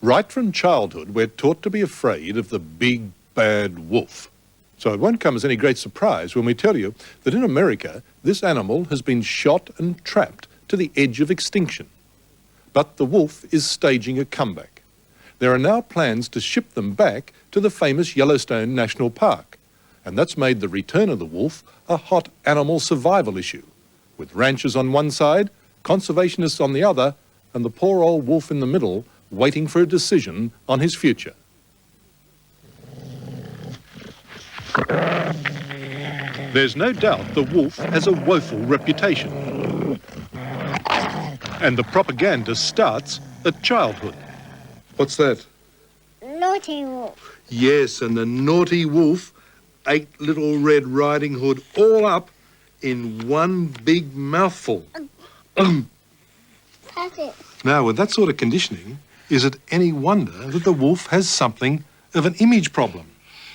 Right from childhood, we're taught to be afraid of the big, bad wolf. So it won't come as any great surprise when we tell you that in America, this animal has been shot and trapped to the edge of extinction. But the wolf is staging a comeback. There are now plans to ship them back to the famous Yellowstone National Park, and that's made the return of the wolf a hot animal survival issue, with ranchers on one side, conservationists on the other, and the poor old wolf in the middle waiting for a decision on his future. There's no doubt the wolf has a woeful reputation. And the propaganda starts at childhood. What's that? Naughty wolf. Yes, and the naughty wolf ate Little Red Riding Hood all up in one big mouthful. Pat it. Now, with that sort of conditioning, is it any wonder that the wolf has something of an image problem?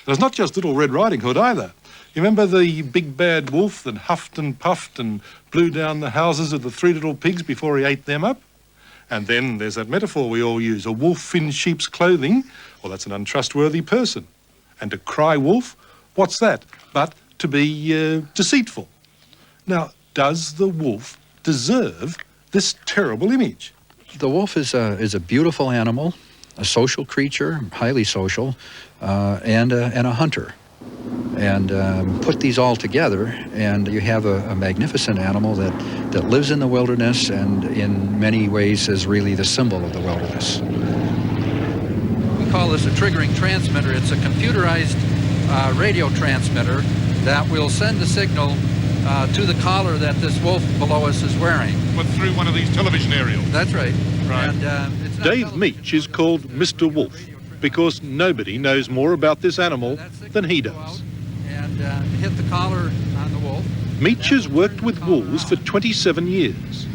There's not just Little Red Riding Hood either. You remember the big bad wolf that huffed and puffed and blew down the houses of the three little pigs before he ate them up? And then there's that metaphor we all use, a wolf in sheep's clothing. Well, that's an untrustworthy person. And to cry wolf, what's that? But to be deceitful. Now, does the wolf deserve this terrible image? The wolf is a beautiful animal, a social creature, highly social, and a hunter. And put these all together, and you have a magnificent animal that lives in the wilderness and in many ways is really the symbol of the wilderness. We call this a triggering transmitter. It's a computerized radio transmitter that will send the signal to the collar that this wolf below us is wearing. But through one of these television aerials? That's right. Right. And, it's not Dave Meach is called Mr. Wolf because nobody knows more about this animal than he does. And hit the collar on the wolf. Meach has worked with wolves for 27 years.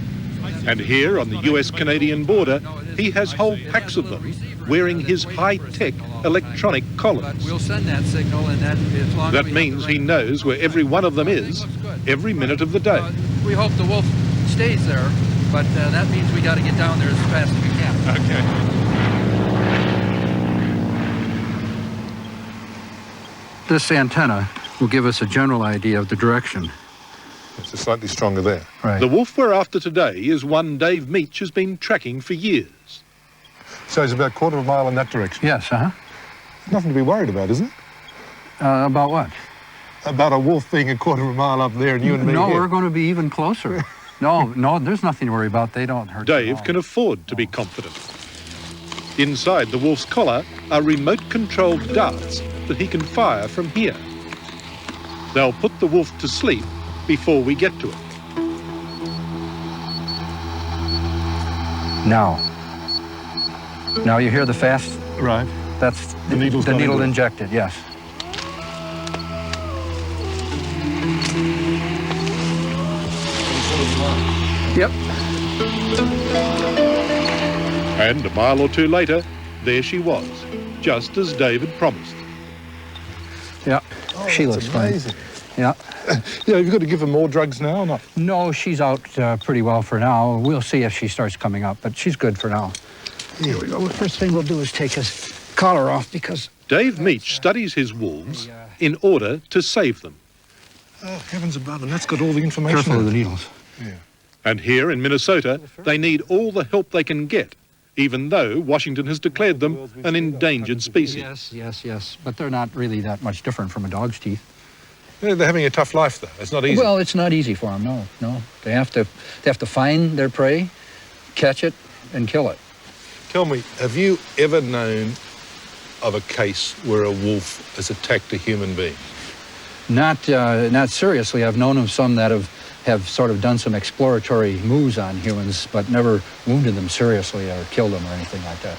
And here on the US-Canadian border, he has whole packs of them wearing his high-tech electronic collars. We'll send that signal, and that means he knows where every one of them is every minute of the day. We hope the wolf stays there, but that means we got to get down there as fast as we can. Okay. This antenna will give us a general idea of the direction. It's slightly stronger there. Right. The wolf we're after today is one Dave Meach has been tracking for years. So he's about a quarter of a mile in that direction? Yes, Nothing to be worried about, is it? About what? About a wolf being a quarter of a mile up there and you and me No, here. we're going to be even closer. No, there's nothing to worry about. They don't hurt Dave can afford to be confident. Inside the wolf's collar are remote-controlled darts that he can fire from here. They'll put the wolf to sleep before we get to it. Now you hear the fast? Right. That's the needle injected, yes. Yep. And a mile or two later, there she was, just as David promised. Yeah, she looks fine. Yeah. Yeah, have you got to give her more drugs now or not? No, she's out pretty well for now. We'll see if she starts coming up, but she's good for now. Here we go. The first thing we'll do is take his collar off because... Dave Meach studies his wolves in order to save them. Oh, heavens above, and that's got all the information. Careful of the needles. Yeah. And here in Minnesota, they need all the help they can get, even though Washington has declared them an endangered species. Yes. But they're not really that much different from a dog's teeth. Yeah, they're having a tough life, though. It's not easy. Well, it's not easy for them, no. They have to find their prey, catch it, and kill it. Tell me, have you ever known of a case where a wolf has attacked a human being? Not seriously. I've known of some that have sort of done some exploratory moves on humans, but never wounded them seriously or killed them or anything like that.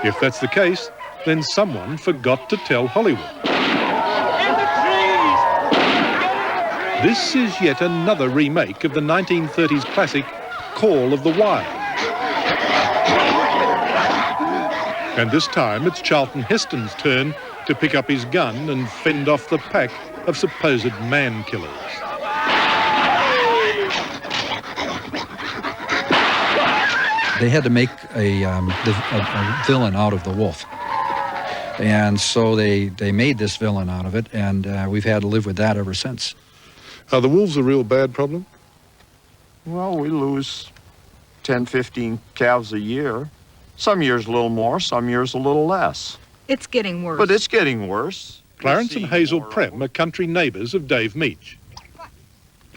If that's the case, then someone forgot to tell Hollywood. This is yet another remake of the 1930s classic Call of the Wild. And this time it's Charlton Heston's turn to pick up his gun and fend off the pack of supposed man-killers. they had to make a villain out of the wolf. And so they made this villain out of it, and we've had to live with that ever since. Are the wolves a real bad problem? Well, we lose 10, 15 calves a year. Some years a little more, some years a little less. It's getting worse. But it's getting worse. Clarence and Hazel Prem are country neighbours of Dave Meach.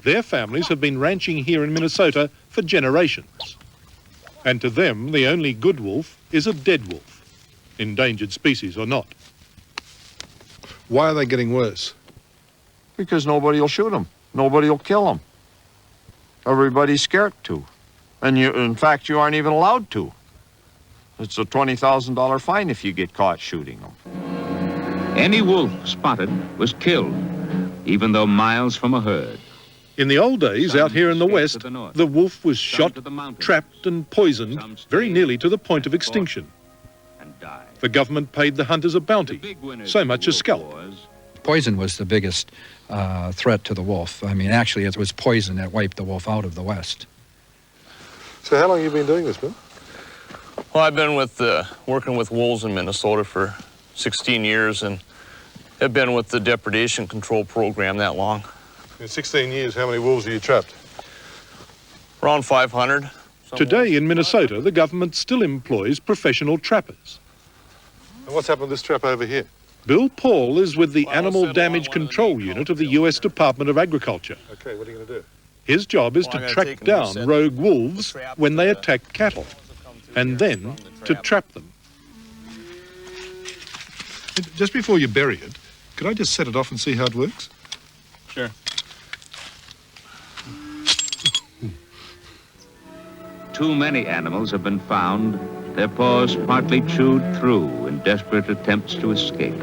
Their families have been ranching here in Minnesota for generations. And to them, the only good wolf is a dead wolf, endangered species or not. Why are they getting worse? Because nobody will shoot them. Nobody will kill them. Everybody's scared to. And in fact, you aren't even allowed to. It's a $20,000 fine if you get caught shooting them. Any wolf spotted was killed, even though miles from a herd. In the old days, out here in the west, the wolf was shot, trapped and poisoned very nearly to the point of extinction. The government paid the hunters a bounty, so much a scalp. Poison was the biggest threat to the wolf. I mean, actually, it was poison that wiped the wolf out of the west. So how long have you been doing this, Bill? Well, I've been working with wolves in Minnesota for 16 years and have been with the depredation control program that long. In 16 years, how many wolves have you trapped? Around 500. Today in Minnesota, the government still employs professional trappers. And what's happened to this trap over here? Bill Paul is with the Animal Damage Control Unit of the U.S. Department of Agriculture. Okay, what are you going to do? His job is to track down rogue wolves when they attack cattle, and then to trap them. Just before you bury it, could I just set it off and see how it works? Sure. Too many animals have been found, their paws partly chewed through in desperate attempts to escape.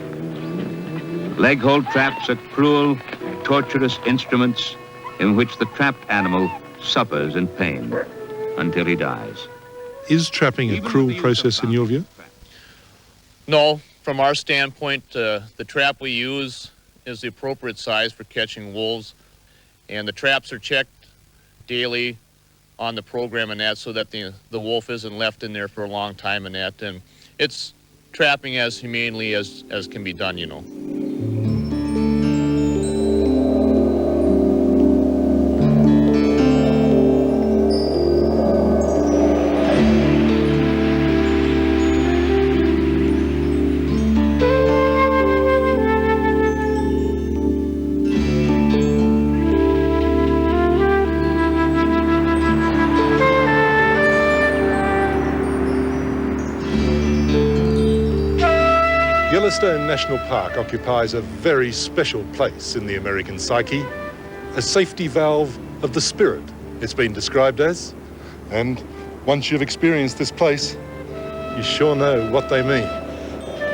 Leg-hold traps are cruel, torturous instruments in which the trapped animal suffers in pain until he dies. Is trapping a cruel process in your view? No, from our standpoint, the trap we use is the appropriate size for catching wolves, and the traps are checked daily on the program and that, so that the wolf isn't left in there for a long time and that, and it's trapping as humanely as can be done, you know. Yellowstone National Park occupies a very special place in the American psyche, a safety valve of the spirit, it's been described as. And once you've experienced this place, you sure know what they mean.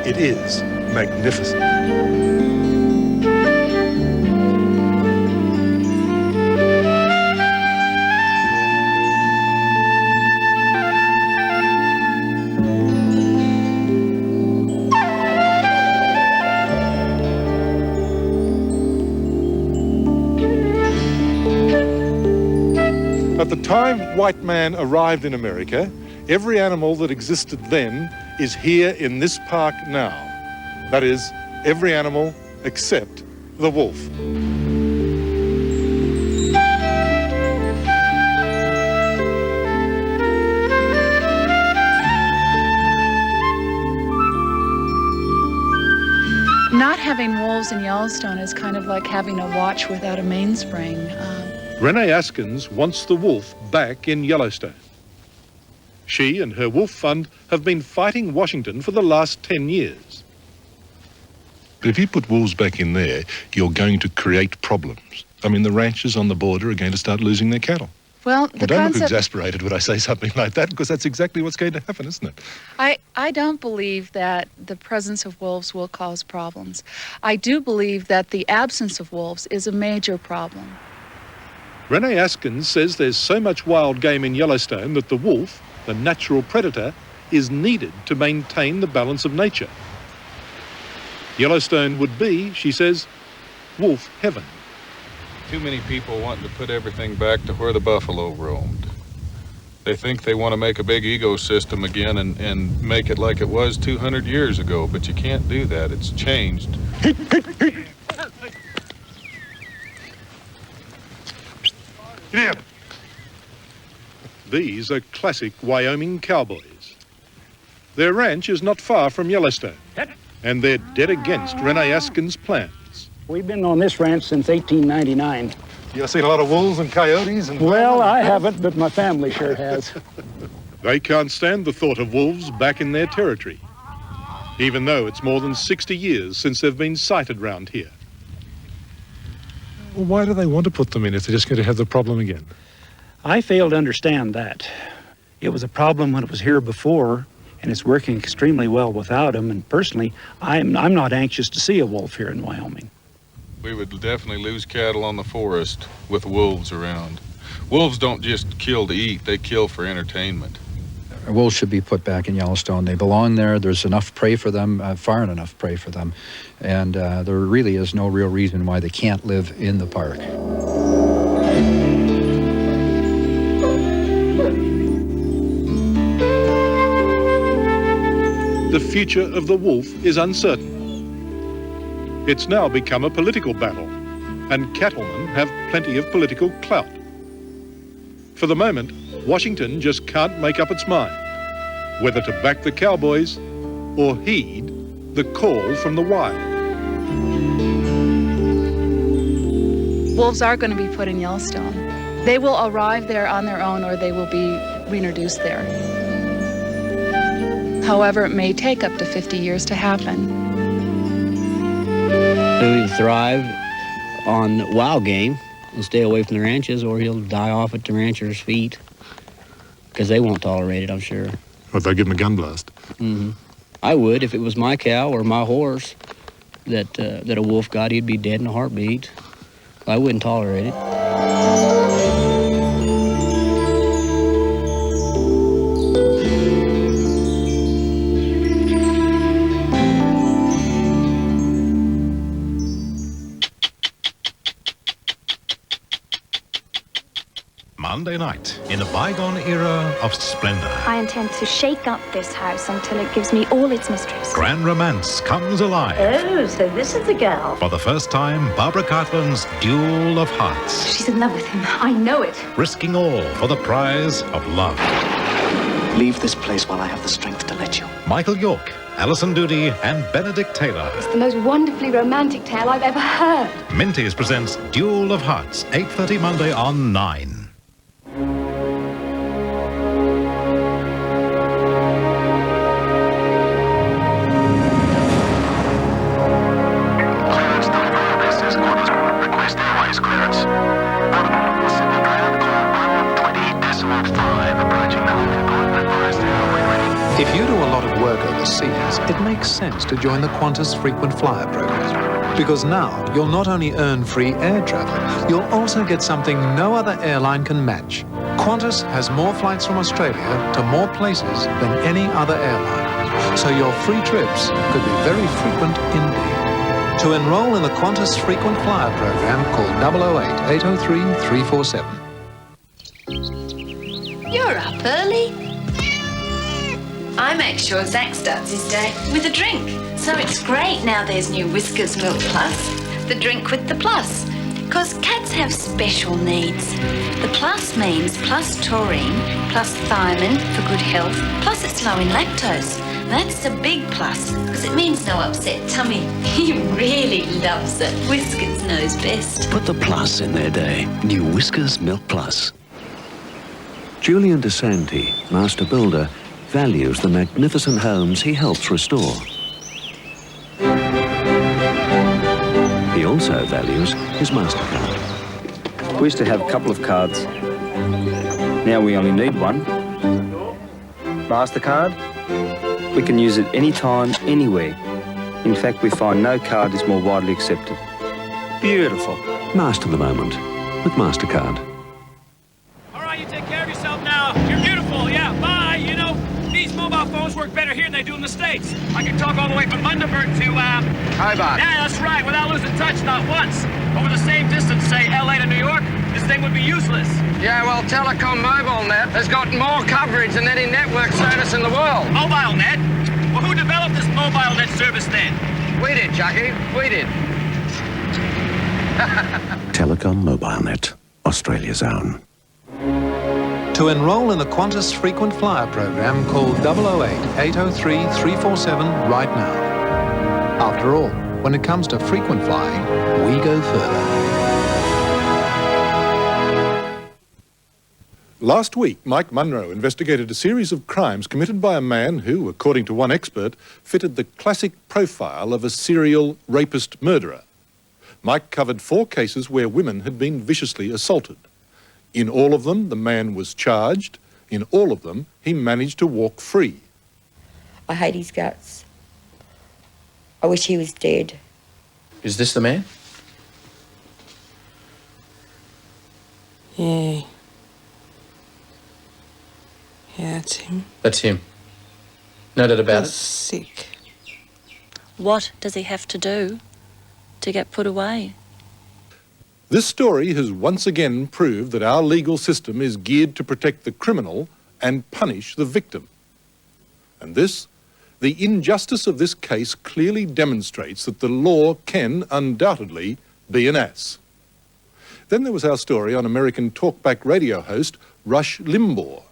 It is magnificent. At the time white man arrived in America, every animal that existed then is here in this park now. That is, every animal except the wolf. Not having wolves in Yellowstone is kind of like having a watch without a mainspring. Renee Askins wants the wolf back in Yellowstone. She and her wolf fund have been fighting Washington for the last 10 years. But if you put wolves back in there, you're going to create problems. I mean, the ranchers on the border are going to start losing their cattle. Well, Don't look exasperated when I say something like that, because that's exactly what's going to happen, isn't it? I don't believe that the presence of wolves will cause problems. I do believe that the absence of wolves is a major problem. Renee Askins says there's so much wild game in Yellowstone that the wolf, the natural predator, is needed to maintain the balance of nature. Yellowstone would be, she says, wolf heaven. Too many people wanting to put everything back to where the buffalo roamed. They think they want to make a big ecosystem again and make it like it was 200 years ago, but you can't do that. It's changed. These are classic Wyoming cowboys. Their ranch is not far from Yellowstone, and they're dead against Renee Askin's plans. We've been on this ranch since 1899. You seen a lot of wolves and coyotes and... Well, I haven't, but my family sure has. They can't stand the thought of wolves back in their territory, even though it's more than 60 years since they've been sighted round here. Well, why do they want to put them in if they're just going to have the problem again? I fail to understand that. It was a problem when it was here before, and it's working extremely well without them. And personally, I'm not anxious to see a wolf here in Wyoming. We would definitely lose cattle on the forest with wolves around. Wolves don't just kill to eat, they kill for entertainment. Wolves should be put back in Yellowstone. They belong there. There's enough prey for them, far enough prey for them. And there really is no real reason why they can't live in the park. The future of the wolf is uncertain. It's now become a political battle, and cattlemen have plenty of political clout. For the moment, Washington just can't make up its mind whether to back the cowboys or heed the call from the wild. Wolves are going to be put in Yellowstone. They will arrive there on their own, or they will be reintroduced there. However, it may take up to 50 years to happen. He'll either thrive on wild game and stay away from the ranches, or he'll die off at the rancher's feet because they won't tolerate it, I'm sure. Or they'll give him a gun blast. Mm-hmm. I would if it was my cow or my horse that a wolf got. He'd be dead in a heartbeat. I wouldn't tolerate it. Monday night, in a bygone era of splendor. I intend to shake up this house until it gives me all its mysteries. Grand romance comes alive. Oh, so this is the girl. For the first time, Barbara Cartland's Duel of Hearts. She's in love with him. I know it. Risking all for the prize of love. Leave this place while I have the strength to let you. Michael York, Alison Doody, and Benedict Taylor. It's the most wonderfully romantic tale I've ever heard. Minties presents Duel of Hearts, 8:30 Monday on 9. If you do a lot of work overseas, it makes sense to join the Qantas Frequent Flyer program. Because now you'll not only earn free air travel, you'll also get something no other airline can match. Qantas has more flights from Australia to more places than any other airline. So your free trips could be very frequent indeed. To enroll in the Qantas Frequent Flyer program, call 008-803-347. You're up early. I make sure Zach starts his day with a drink. So it's great now there's new Whiskers Milk Plus. The drink with the plus. Because cats have special needs. The plus means plus taurine, plus thiamine for good health, plus it's low in lactose. That's a big plus, because it means no upset tummy. He really loves it. Whiskers knows best. Put the plus in their day. New Whiskers Milk Plus. Julian DeSanti, master builder, values the magnificent homes he helps restore. He also values his MasterCard. We used to have a couple of cards. Now we only need one. MasterCard, we can use it anytime, anywhere. In fact, we find no card is more widely accepted. Beautiful. Master the moment with MasterCard. All right, you take care of yourself now. You're beautiful, yeah, bye. You know, these mobile phones work better here than they do in the States. I can talk all the way from Bundaberg to, Hobart. Yeah, that's right, without losing touch, not once. Over the same distance, say, L.A. to New York, this thing would be useless. Yeah, well, Telecom MobileNet has got more coverage than any network service in the world. MobileNet? Well, who developed this MobileNet service then? We did, Jackie. We did. Telecom MobileNet, Australia's own. To enroll in the Qantas Frequent Flyer program, call 008-803-347 right now. After all, when it comes to frequent flying, we go further. Last week, Mike Munro investigated a series of crimes committed by a man who, according to one expert, fitted the classic profile of a serial rapist murderer. Mike covered 4 cases where women had been viciously assaulted. In all of them, the man was charged. In all of them, he managed to walk free. I hate his guts. I wish he was dead. Is this the man? Yeah. Yeah, that's him. That's him. No doubt about it. Sick. What does he have to do to get put away? This story has once again proved that our legal system is geared to protect the criminal and punish the victim. And this, the injustice of this case clearly demonstrates that the law can undoubtedly be an ass. Then there was our story on American talkback radio host Rush Limbaugh.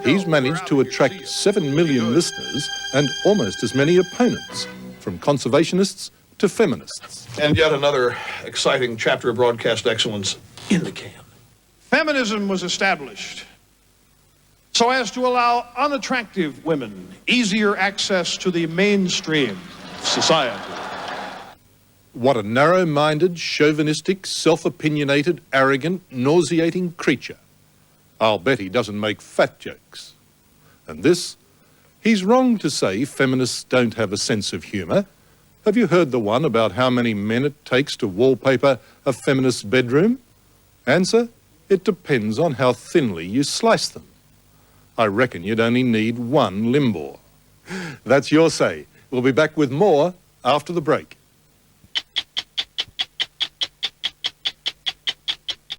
He's managed to attract 7 million listeners and almost as many opponents, from conservationists to feminists. And yet another exciting chapter of broadcast excellence in the can. Feminism was established so as to allow unattractive women easier access to the mainstream society. What a narrow-minded, chauvinistic, self-opinionated, arrogant, nauseating creature. I'll bet he doesn't make fat jokes. And this, he's wrong to say feminists don't have a sense of humour. Have you heard the one about how many men it takes to wallpaper a feminist's bedroom? Answer, it depends on how thinly you slice them. I reckon you'd only need 1 Limbaugh. That's your say. We'll be back with more after the break.